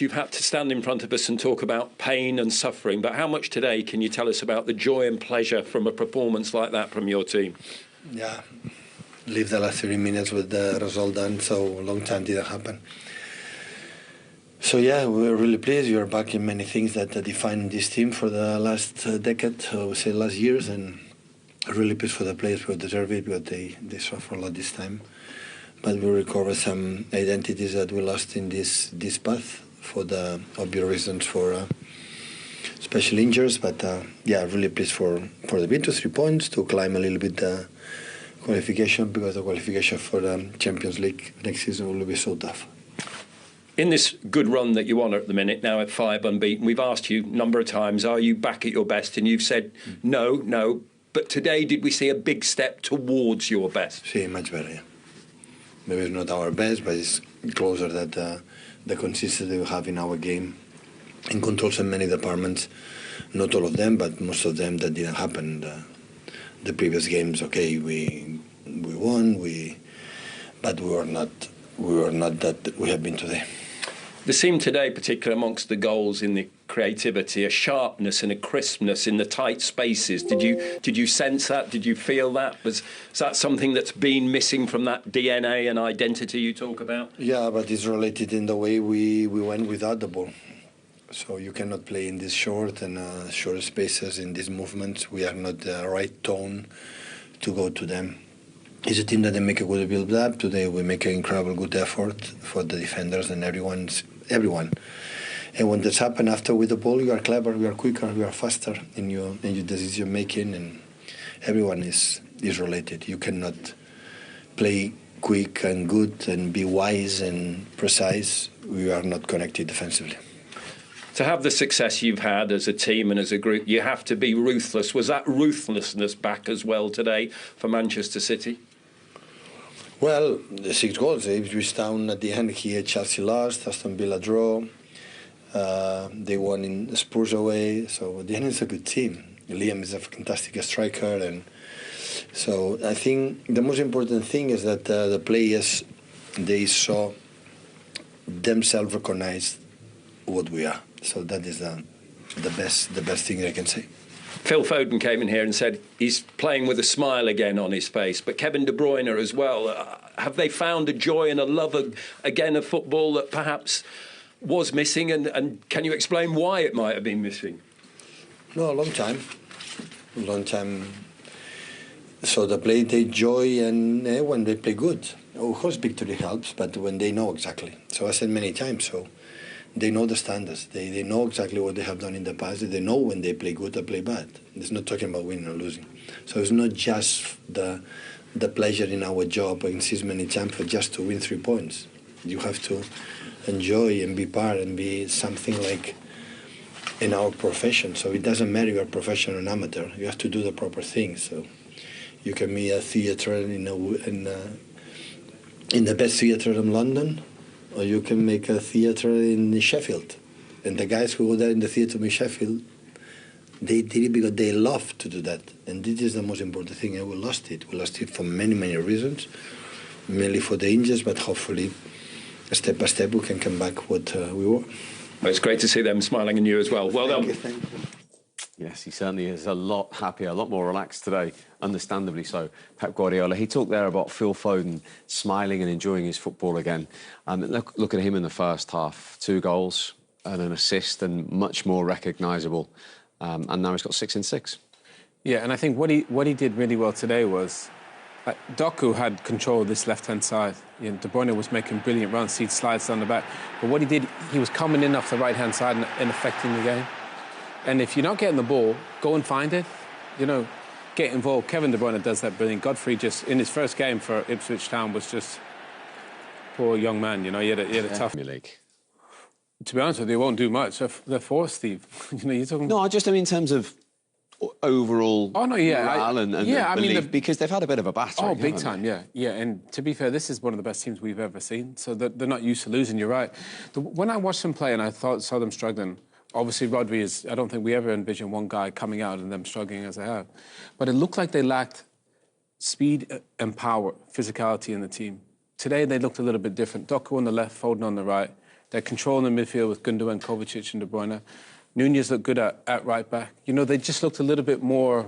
You've had to stand in front of us and talk about pain and suffering, but how much today can you tell us about the joy and pleasure from a performance like that from your team? Yeah, leave the last 30 minutes with the result done, so a long time didn't happen. So yeah, we're really pleased. We are back in many things that define this team for the last decade, I would say last years, and really pleased for the players who deserve it because they suffer a lot this time. But we recover some identities that we lost in this path for the obvious reasons for special injuries. But yeah, really pleased for the win to 3 points, to climb a little bit the qualification, because the qualification for the Champions League next season will be so tough. In this good run that you're on at the minute, now at 5 unbeaten, we've asked you a number of times, are you back at your best? And you've said, no. But today, did we see a big step towards your best? See, much better, yeah. Maybe it's not our best, but it's closer that the consistency we have in our game and controls in many departments. Not all of them, but most of them that didn't happen. The previous games, okay, we won, but we were not that we have been today. There seemed today, particularly amongst the goals, in the creativity, a sharpness and a crispness in the tight spaces. Did you sense that? Did you feel that? Is that something that's been missing from that DNA and identity you talk about? Yeah, but it's related in the way we went without the ball. So you cannot play in these short spaces, in these movements. We are not the right tone to go to them. It's a team that they make a good build-up. Today we make an incredible good effort for the defenders and everyone. And when that's happened after with the ball, you are clever, you are quicker, you are faster in your decision making, and everyone is related. You cannot play quick and good and be wise and precise. We are not connected defensively. To have the success you've had as a team and as a group, you have to be ruthless. Was that ruthlessness back as well today for Manchester City? Well, the 6 goals. Ipswich Town at the end here, Chelsea lost, Aston Villa draw. They won in Spurs away. So at the end, it's a good team. Liam is a fantastic striker, and so I think the most important thing is that the players, they saw themselves recognize what we are. So that is the best thing I can say. Phil Foden came in here and said he's playing with a smile again on his face, but Kevin De Bruyne as well. Have they found a joy and a love again of football that perhaps was missing, and can you explain why it might have been missing? No, a long time. So they play joy, and when they play good. Of course, victory helps, but when they know exactly. So I said many times, so they know the standards. They know exactly what they have done in the past. They know when they play good or play bad. It's not talking about winning or losing. So it's not just the pleasure in our job, I insist many times, for just to win 3 points. You have to enjoy and be part and be something like in our profession. So it doesn't matter if you're a professional or amateur. You have to do the proper things. So you can be a theatre in the best theatre in London, or you can make a theatre in Sheffield. And the guys who go there in the theatre in Sheffield, they did it because they love to do that. And this is the most important thing. And we lost it. We lost it for many, many reasons, mainly for the injuries, but hopefully, step by step, we can come back what we were. Well, it's great to see them smiling on you as well. Well done. Thank you. Yes, he certainly is a lot happier, a lot more relaxed today, understandably so. Pep Guardiola, he talked there about Phil Foden smiling and enjoying his football again. Look at him in the first half, 2 goals and an assist and much more recognisable. And now he's got 6 in 6. Yeah, and I think what he did really well today was Doku had control of this left-hand side. You know, De Bruyne was making brilliant runs, he'd slides down the back. But what he did, he was coming in off the right-hand side and affecting the game. And if you're not getting the ball, go and find it. You know, get involved. Kevin De Bruyne does that brilliant. Godfrey just, in his first game for Ipswich Town, was just poor young man. You know, he had a tough league. To be honest with you, they won't do much. They're forced, Steve. You know, you're talking. No, I mean in terms of overall morale and belief, because they've had a bit of a battering. Oh, big time, yeah. And to be fair, this is one of the best teams we've ever seen. So they're not used to losing. You're right. When I watched them play and I saw them struggling. Obviously, Rodri is. I don't think we ever envisioned one guy coming out and them struggling as they have. But it looked like they lacked speed and power, physicality in the team. Today, they looked a little bit different. Doku on the left, Foden on the right. They're controlling the midfield with Gundogan, Kovacic and De Bruyne. Nunez looked good at right back. You know, they just looked a little bit more...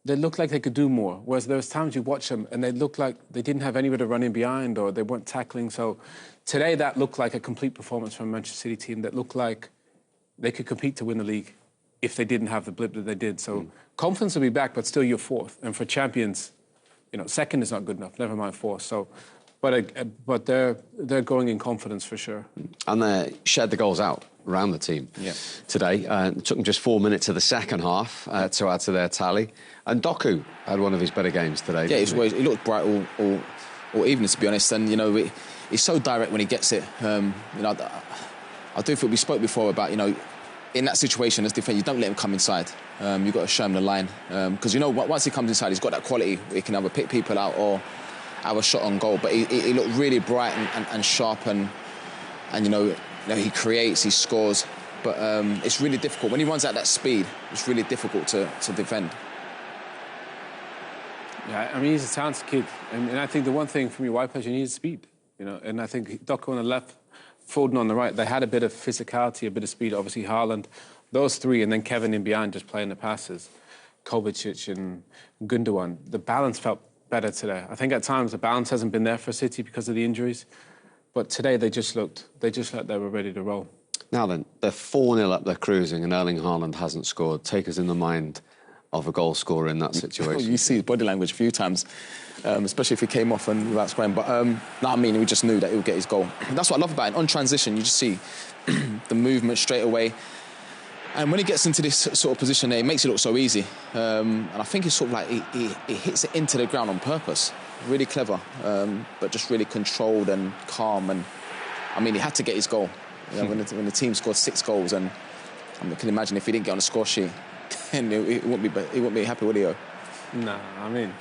They looked like they could do more. Whereas there was times you watch them and they looked like they didn't have anybody running behind or they weren't tackling. So today that looked like a complete performance from a Manchester City team that looked like they could compete to win the league if they didn't have the blip that they did. So confidence will be back, but still you're fourth. And for champions, you know, second is not good enough, never mind fourth. So, but they're going in confidence for sure. And they shared the goals out around the team today. It took them just 4 minutes of the second half to add to their tally. And Doku had one of his better games today. Yeah, he looked bright all evening, to be honest. And, you know, he's so direct when he gets it. You know, I do feel we spoke before about, you know, in that situation as defence, you don't let him come inside. You've got to show him the line. Because, you know, once he comes inside, he's got that quality where he can either pick people out or have a shot on goal. But he looked really bright and sharp and you know, he creates, he scores. But it's really difficult. When he runs at that speed, it's really difficult to defend. Yeah, I mean, he's a talented kid. And I think the one thing from your wide players, you need is speed. You know, and I think Doku on the left, Foden on the right, they had a bit of physicality, a bit of speed. Obviously, Haaland, those three, and then Kevin in behind just playing the passes. Kovacic and Gundogan. The balance felt better today. I think at times the balance hasn't been there for City because of the injuries. But today they just looked like they were ready to roll. Now then, they're 4-0 up, they're cruising, and Erling Haaland hasn't scored. Take us in the mind of a goal scorer in that situation. You see his body language a few times, especially if he came off and without scoring. But I mean, we just knew that he would get his goal. That's what I love about it. On transition, you just see the movement straight away. And when he gets into this sort of position there, it makes it look so easy. And I think it's sort of like he hits it into the ground on purpose. Really clever, but just really controlled and calm. And I mean, he had to get his goal. You know, when the team scored 6 goals, and I can imagine if he didn't get on the score sheet, then he wouldn't be happy, would he? No, I mean,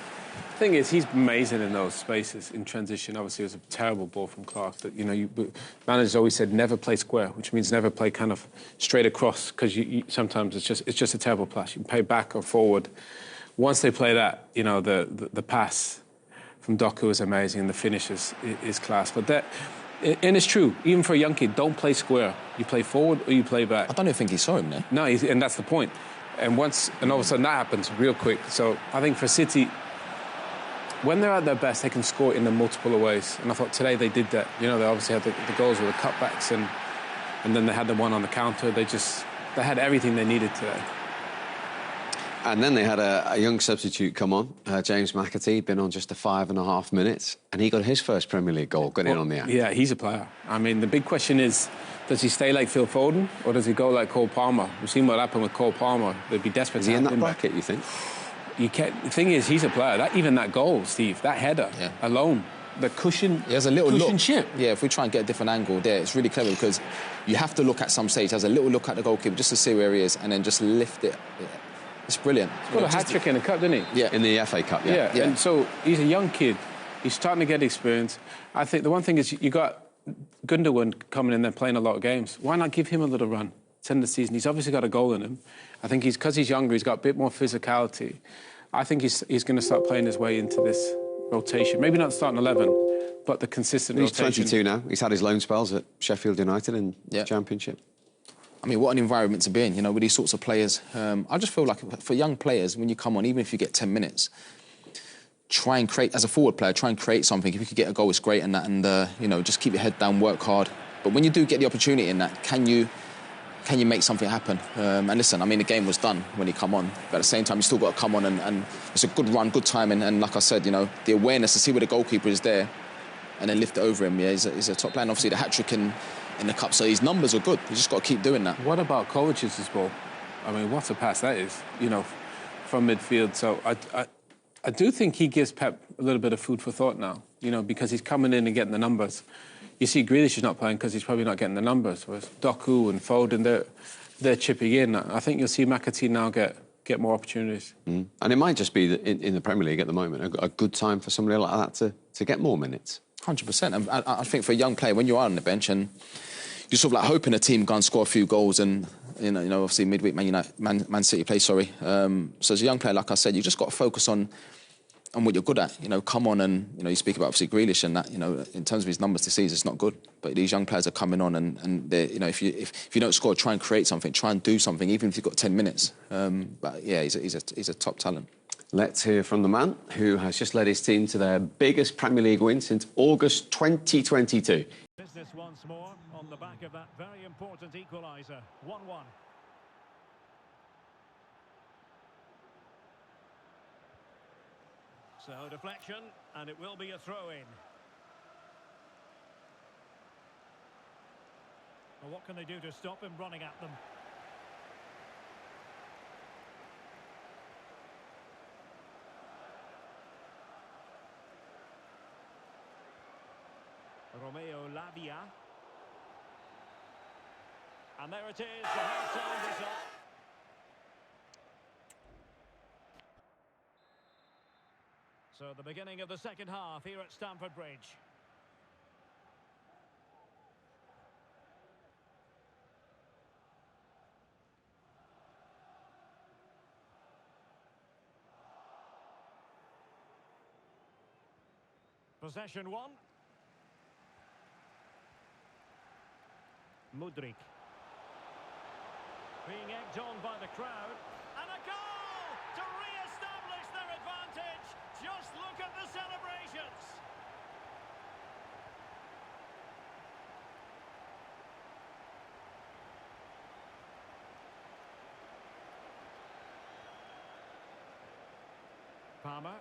the thing is, he's amazing in those spaces in transition. Obviously, it was a terrible ball from Clark. That, you know, managers always said never play square, which means never play kind of straight across, because sometimes it's just a terrible pass. You can play back or forward. Once they play that, you know, the pass from Doku is amazing, and the finish is class. But that. And it's true, even for a young kid, don't play square. You play forward or you play back. I don't even think he saw him there. No, and that's the point. And all of a sudden that happens real quick. So I think for City, when they're at their best, they can score in the multiple ways. And I thought today they did that. You know, they obviously had the goals with the cutbacks and then they had the one on the counter. They had everything they needed today. And then they had a young substitute come on, James McAtee, been on just 5.5 minutes, and he got his first Premier League goal, got in on the act. Yeah, he's a player. I mean, the big question is, does he stay like Phil Foden, or does he go like Cole Palmer? We've seen what happened with Cole Palmer. They'd be desperate to have him back. Is he in that bracket, you think? The thing is, he's a player. Even that goal, Steve, that header alone, the cushion. He has a little cushion look. Chip. Yeah, if we try and get a different angle there, it's really clever because you have to look at some stage. He has a little look at the goalkeeper just to see where he is, and then just lift it. Yeah. It's brilliant. He's got a hat-trick in the Cup, didn't he? Yeah, in the FA Cup, yeah. And so he's a young kid. He's starting to get experience. I think the one thing is you got Gundogan coming in there playing a lot of games. Why not give him a little run? It's end of the season. He's obviously got a goal in him. I think because he's younger, he's got a bit more physicality. I think he's going to start playing his way into this rotation. Maybe not starting 11, but the consistent rotation. He's 22 now. He's had his loan spells at Sheffield United in the Championship. I mean, what an environment to be in, you know, with these sorts of players. I just feel like for young players, when you come on, even if you get 10 minutes, try and create, as a forward player, try and create something. If you could get a goal, it's great and that, and, you know, just keep your head down, work hard. But when you do get the opportunity in that, can you make something happen? And listen, I mean, the game was done when he come on. But at the same time, you still got to come on and it's a good run, good time. And like I said, you know, the awareness to see where the goalkeeper is there and then lift it over him. Yeah, he's a top player. And obviously, the hat-trick in the Cup, so his numbers are good. You just got to keep doing that. What about Kovacic's ball? I mean, what a pass that is, you know, from midfield. So I do think he gives Pep a little bit of food for thought now, you know, because he's coming in and getting the numbers. You see Grealish is not playing because he's probably not getting the numbers, whereas Doku and Foden, they're chipping in. I think you'll see McAtee now get more opportunities. And it might just be that in the Premier League at the moment, a good time for somebody like that to get more minutes. 100%. And I think for a young player, when you are on the bench and you're sort of like hoping a team go and score a few goals, and you know, obviously midweek Man City play. So as a young player, like I said, you just got to focus on and what you're good at. You know, come on and, you know, you speak about obviously Grealish and that, you know, in terms of his numbers this season, it's not good. But these young players are coming on and they're, you know, if you don't score, try and create something, try and do something, even if you've got 10 minutes. But yeah, he's a top talent. Let's hear from the man who has just led his team to their biggest Premier League win since August 2022. Business once more on the back of that very important equaliser. 1-1. So deflection, and it will be a throw-in. Well, what can they do to stop him running at them? Romeo Lavia. And there it is, the half-time whistle. So the beginning of the second half here at Stamford Bridge. Possession one. Mudryk. Being egged on by the crowd. And a goal to re-establish their advantage. Just look at the celebrations. Palmer.